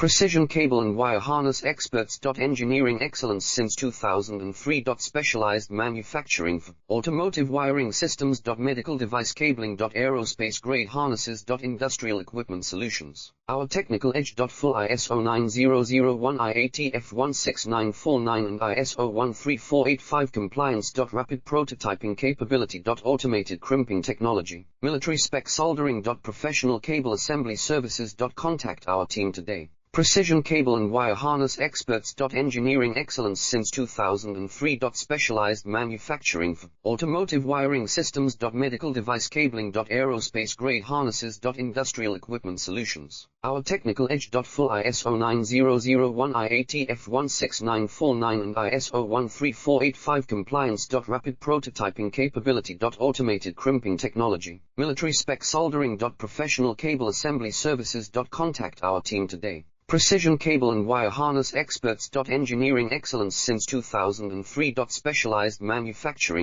Precision cable and wire harness experts. Engineering excellence since 2003. Specialized manufacturing for automotive wiring systems. Medical device cabling. Aerospace grade harnesses. Industrial equipment solutions. Our technical edge. Full ISO 9001 IATF 16949 and ISO 13485 compliance. Rapid prototyping capability. Automated crimping technology. Military spec soldering. Professional cable assembly services. Contact our team today. Precision cable and wire harness experts. Engineering excellence since 2003. Specialized manufacturing for automotive wiring systems. Medical device cabling. Aerospace grade harnesses. Industrial equipment solutions. Our technical edge. Full ISO 9001 IATF 16949 and ISO 13485 compliance. Rapid prototyping capability. Automated crimping technology. Military spec soldering. Professional cable assembly services. Contact our team today. Precision cable and wire harness experts. Engineering excellence since 2003. Specialized manufacturing